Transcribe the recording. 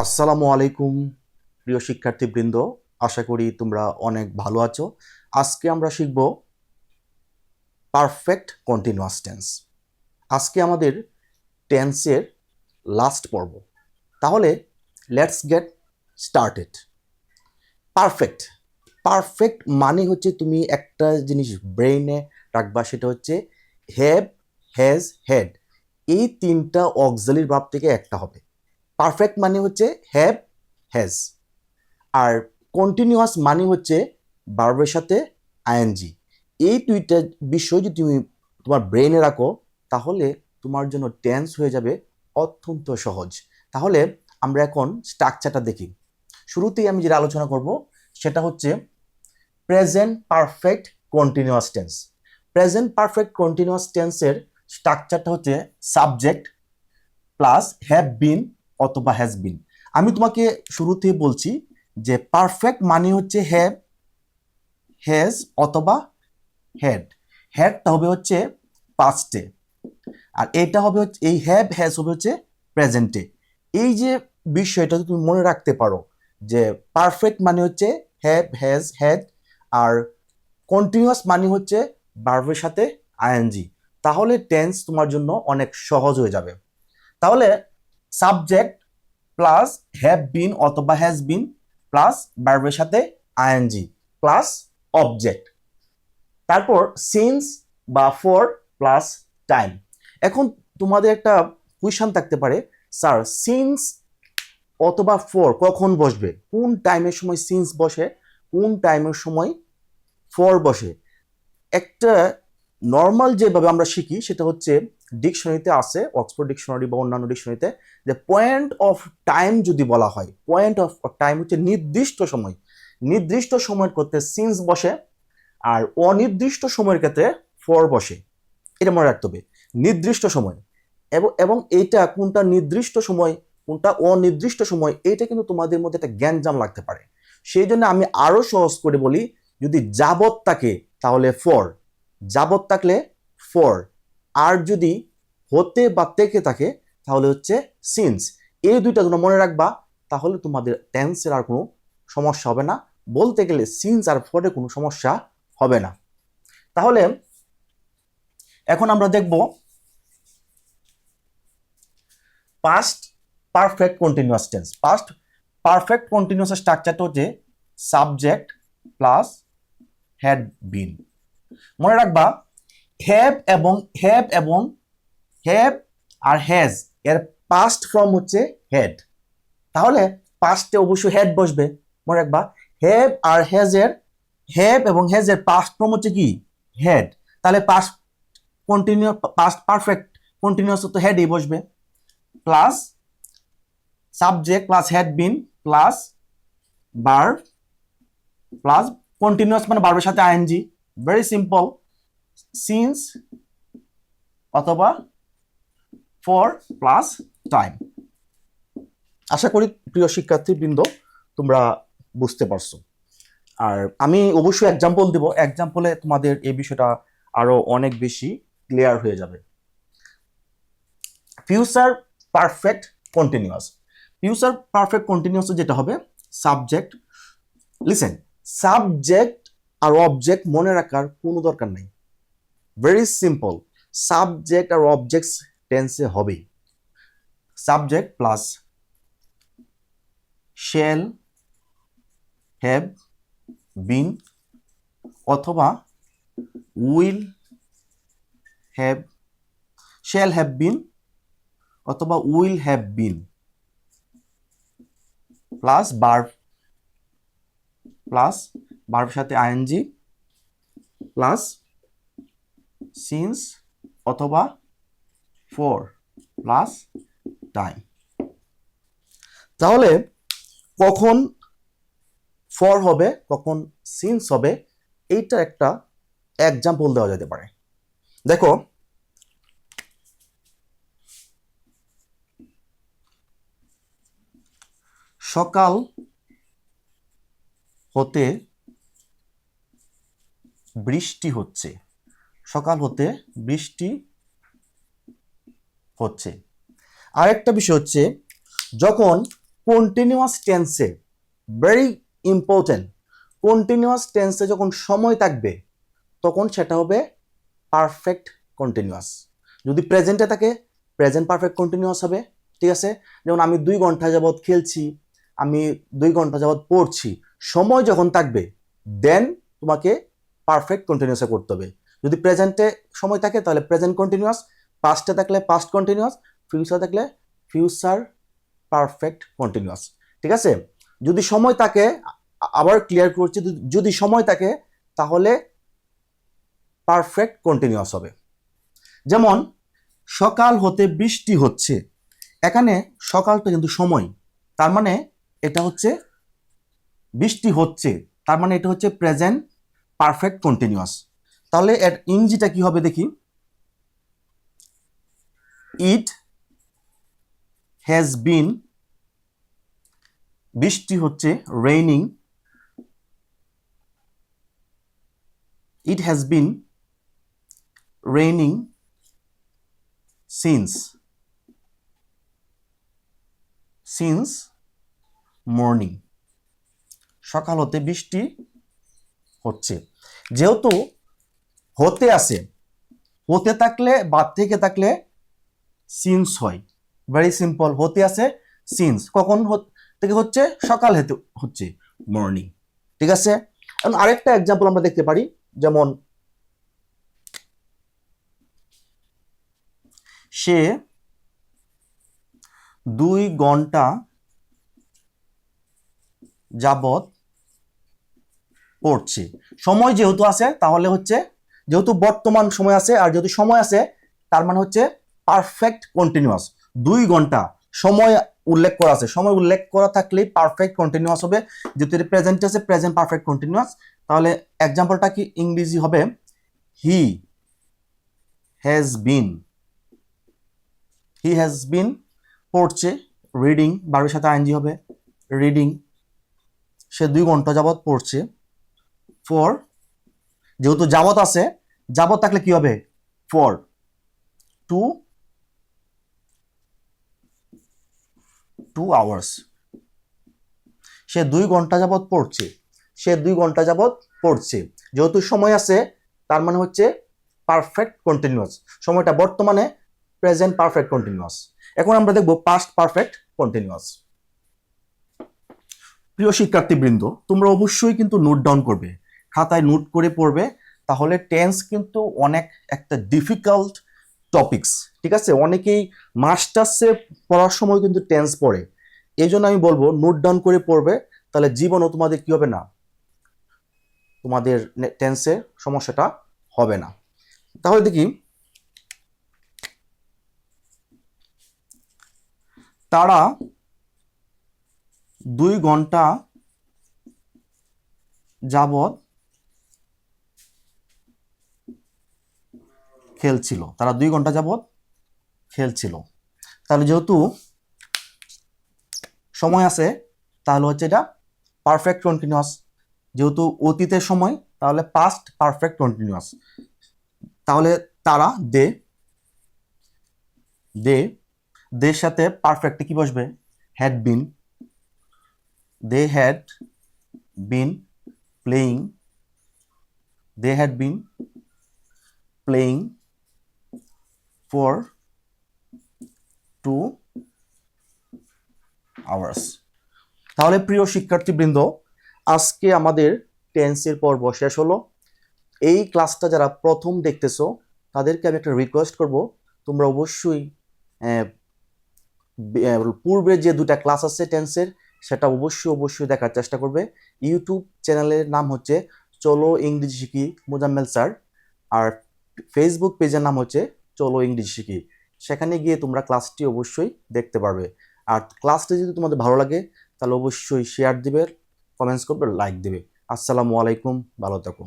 আসসালামু আলাইকুম প্রিয় শিক্ষার্থীবৃন্দ, আশা করি তোমরা অনেক ভালো আছো। আজকে আমরা শিখব পারফেক্ট কন্টিনিউয়াস টেন্স। আজকে আমাদের টেন্সের লাস্ট পর্ব। তাহলে let's get started. Perfect perfect মানে হচ্ছে তুমি একটা জিনিস ব্রেইনে রাখবা, সেটা হচ্ছে হ্যাভ, হ্যাজ, হ্যাড। এই তিনটা অক্সিলারি ভার্ব থেকে একটা হবে। পারফেক্ট মানে হচ্ছে হ্যাভ, হ্যাজ। আর কন্টিনিউয়াস মানে হচ্ছে ভার্বের সাথে আইএনজি। এই দুইটা বিষয় যদি তুমি তোমার ব্রেনে রাখো, তাহলে তোমার জন্য টেন্স হয়ে যাবে অত্যন্ত সহজ। তাহলে আমরা এখন স্ট্রাকচারটা দেখি। শুরুতেই আমি যেটা আলোচনা করব সেটা হচ্ছে present perfect continuous tense. Present perfect continuous টেন্সের স্ট্রাকচারটা হচ্ছে সাবজেক্ট প্লাস হ্যাভ বিন অথবা হ্যাজ বিন। আমি তোমাকে শুরুতেই বলছি যে পারফেক্ট মানে হচ্ছে হ্যাভ, হ্যাজ অথবা হ্যাড। হ্যাডটা হবে হচ্ছে পাস্টে, আর এটা হবে হচ্ছে এই হ্যাভ হ্যাজ হবে হচ্ছে প্রেজেন্টে। এই যে বিষয়টা তুমি মনে রাখতে পারো যে পারফেক্ট মানে হচ্ছে হ্যাভ, হ্যাজ, হ্যাড, আর কন্টিনিউয়াস মানে হচ্ছে ভার্বের সাথে আইএনজি, তাহলে টেন্স তোমার জন্য অনেক সহজ হয়ে যাবে। তাহলে সাবজেক্ট প্লাস হ্যাভ বিন অথবা হ্যাজ বিন প্লাস ভার্বের সাথে আইএনজি প্লাস অবজেক্ট, তারপর সিন্স বা ফর প্লাস টাইম। এখন তোমাদের একটা কোয়েশ্চন থাকতে পারে, স্যার সিন্স অথবা ফর কখন বসবে, কোন টাইমের সময় সিন্স বসে, কোন টাইমের সময় ফর বসে? একটা নর্মাল যেভাবে আমরা শিখি সেটা হচ্ছে ডিকশনারিতে আছে, অক্সফোর্ড ডিকশনারি বা অন্যান্য ডিকশনারিতে, যে পয়েন্ট অফ টাইম যদি বলা হয়, পয়েন্ট অফ টাইম হচ্ছে নির্দিষ্ট সময়। নির্দিষ্ট সময়ের ক্ষেত্রে সিন্স বসে, আর অনির্দিষ্ট সময়ের ক্ষেত্রে ফর বসে। এটা মনে রাখতে হবে, নির্দিষ্ট সময়। এবং এটা কোনটা নির্দিষ্ট সময় কোনটা অনির্দিষ্ট সময়, এটা কিন্তু তোমাদের মধ্যে একটা জ্ঞানজাম লাগতে পারে। সেই জন্য আমি আরো সহজ করে বলি, যদি যাবত থাকে তাহলে ফর, যাবত থাকলে ফর, আর যদি হতে বা থেকে থাকে তাহলে হচ্ছে সিন্স। এই দুইটা তোমরা মনে রাখবা, তাহলে তোমাদের টেন্সের আর কোনো সমস্যা হবে না। বলতে গেলে সিন্স আর ফরে কোনো সমস্যা হবে না। তাহলে এখন আমরা দেখব past perfect continuous tense. Past perfect continuous স্ট্রাকচারটা হচ্ছে সাবজেক্ট প্লাস হ্যাড বিন। মনে রাখবা হ্যাভ আর হ্যাজ এর পাস্ট ফর্ম হচ্ছে হ্যাড, তাহলে পাস্টে অবশ্যই হ্যাড বসবে। মনে রাখবা হ্যাভ আর হ্যাভ এবং হ্যাজ এর পাস্ট ফর্ম হচ্ছে কি হ্যাড, তাহলে past continue past perfect continuous তো হ্যাডই বসবে, plus subject plus had been plus verb plus continuous মানে ভার্বের সাথে আইএনজি। ভেরি সিম্পল, সিন্স অথবা ফর প্লাস টাইম। আশা করি প্রিয় শিক্ষার্থীবৃন্দ তোমরা বুঝতে পারছো। আর আমি অবশ্যই এক্সাম্পল দিব, এক্সাম্পলে তোমাদের এই বিষয়টা আরো অনেক বেশি ক্লিয়ার হয়ে যাবে। Future perfect continuous. Future perfect continuous যেটা হবে সাবজেক্ট, লিসেন, সাবজেক্ট আর অবজেক্ট মনে রাখার কোনো দরকার নাই। ভেরি সিম্পল, সাবজেক্ট আর অবজেক্ট টেন্সে হবে subject plus shall have been অথবা will have, shall have been অথবা will have been plus verb সাথে আইএনজি প্লাস সিন্স অথবা ফর প্লাস টাইম। তাহলে কখন ফর হবে কখন সিন্স হবে, এইটা একটা এক্সাম্পল দেওয়া যেতে পারে। দেখো, সকাল হতে বৃষ্টি হচ্ছে, সকাল হতে বৃষ্টি হচ্ছে। আরেকটা বিষয় হচ্ছে, যখন কন্টিনিউয়াস টেন্সে ভেরি ইম্পর্টেন্ট, কন্টিনিউয়াস টেন্সে যখন সময় থাকবে তখন সেটা হবে পারফেক্ট কন্টিনিউয়াস। যদি প্রেজেন্টে থাকে প্রেজেন্ট পারফেক্ট কন্টিনিউয়াস হবে, ঠিক আছে? যেমন আমি 2 ঘন্টা যাবৎ খেলছি, আমি 2 ঘন্টা যাবৎ পড়ছি, সময় যখন থাকবে দেন তোমাকে পারফেক্ট কন্টিনিউয়াসে করতে হবে। যদি প্রেজেন্টে সময় থাকে তাহলে প্রেজেন্ট কন্টিনিউয়াস, পাস্টে থাকলে পাস্ট কন্টিনিউয়াস, ফিউচার থাকলে ফিউচার পারফেক্ট কন্টিনিউয়াস, ঠিক আছে? যদি সময় থাকে, আবার ক্লিয়ার করছি, যদি সময় থাকে তাহলে পারফেক্ট কন্টিনিউয়াস হবে। যেমন সকাল হতে বৃষ্টি হচ্ছে, এখানে সকালটা কিন্তু সময়, তার মানে এটা হচ্ছে বৃষ্টি হচ্ছে, তার মানে এটা হচ্ছে প্রেজেন্ট পারফেক্ট কন্টিনিউয়াস। তাহলে এর ইংরেজিটা কি হবে দেখি, ইট হ্যাজ বিন, বৃষ্টি হচ্ছে raining, it has been raining since morning, সকাল হতে বৃষ্টি হচ্ছে। যেহেতু হতে আছে, হতে থাকলে বাদ থেকে থাকলে সিন্স হয়, ভেরি সিম্পল, হতে আছে সিন্স, কখন থেকে হচ্ছে, সকাল হতে হচ্ছে মর্নিং, ঠিক আছে? এখন আরেকটা এক্সাম্পল আমরা দেখতে পারি, যেমন সে 2 ঘন্টা যাবৎ পড়ছে, সময় যেহেতু আছে তাহলে হচ্ছে, যেহেতু বর্তমান সময় আছে আর যেহেতু সময় আছে তার মানে হচ্ছে পারফেক্ট কন্টিনিউয়াস। 2 ঘন্টা সময় উল্লেখ করা আছে, সময় উল্লেখ করা থাকলেই পারফেক্ট কন্টিনিউয়াস হবে। যেহেতু এটা প্রেজেন্ট আছে প্রেজেন্ট পারফেক্ট কন্টিনিউয়াস, তাহলে এক্সাম্পলটা কি ইংরেজি হবে, হি হ্যাজ বিন পড়ছে, রিডিং, বারের সাথে আইএনজি হবে রিডিং, সে 2 ঘন্টা যাবৎ পড়ছে, ফর, যেহেতু যাবৎ আছে, যাবৎ থাকলে কি হবে, ফর 2 আওয়ার্স, সে 2 ঘন্টা যাবৎ পড়ছে, সে 2 ঘন্টা যাবৎ পড়ছে, যেহেতু সময় আছে তার মানে হচ্ছে পারফেক্ট কন্টিনিউয়াস, সময়টা বর্তমানে প্রেজেন্ট পারফেক্ট কন্টিনিউয়াস। এখন আমরা দেখব পাস্ট পারফেক্ট কন্টিনিউয়াস। প্রিয় শিক্ষার্থীবৃন্দ, তোমরা অবশ্যই কিন্তু নোট ডাউন করবে, খাতায় নোট করে পড়বে, তাহলে টেন্স কিন্তু অনেক একটা ডিফিকাল্ট টপিকস, ঠিক আছে? অনেকেই মাস্টার্সে পড়ার সময় কিন্তু টেন্স পড়ে, এই জন্য আমি বলবো নোট ডাউন করে পড়বে, তাহলে জীবনও তোমাদের কি হবে না, তোমাদের টেন্সের সমস্যাটা হবে না। তাহলে দেখি, তারা 2 ঘন্টা যাবৎ খেলছিল, তারা 2 ঘন্টা যাবৎ খেলছিল, তাহলে যেহেতু সময় আছে তাহলে হচ্ছে এটা পারফেক্ট কন্টিনিউয়াস, যেহেতু অতীতের সময় তাহলে পাস্ট পারফেক্ট কন্টিনিউয়াস। তাহলে তারা দের সাথে পারফেক্টে কি বসবে, had been, they had been playing, for 2 hours. তাহলে প্রিয় শিক্ষার্থীবৃন্দ, আজকে আমাদের টেন্সের পর্ব শেষ হলো। এই ক্লাসটা যারা প্রথম দেখতেছো তাদেরকে আমি একটা রিকোয়েস্ট করব, তোমরা অবশ্যই পূর্বে যে 2টা ক্লাস আছে টেন্সের সেটা অবশ্যই দেখার চেষ্টা করবে। ইউটিউব চ্যানেলের নাম হচ্ছে চলো ইংরেজি শিখি মোজাম্মেল স্যার, আর ফেসবুক পেজের নাম হচ্ছে চলো ইংরেজি শিখি, সেখানে গিয়ে তোমরা ক্লাসটি অবশ্যই দেখতে পারবে। আর ক্লাসটি যদি তোমাদের ভালো লাগে তাহলে অবশ্যই শেয়ার দিবে, কমেন্টস করবে, লাইক দিবে। আসসালামু আলাইকুম, ভালো থাকো।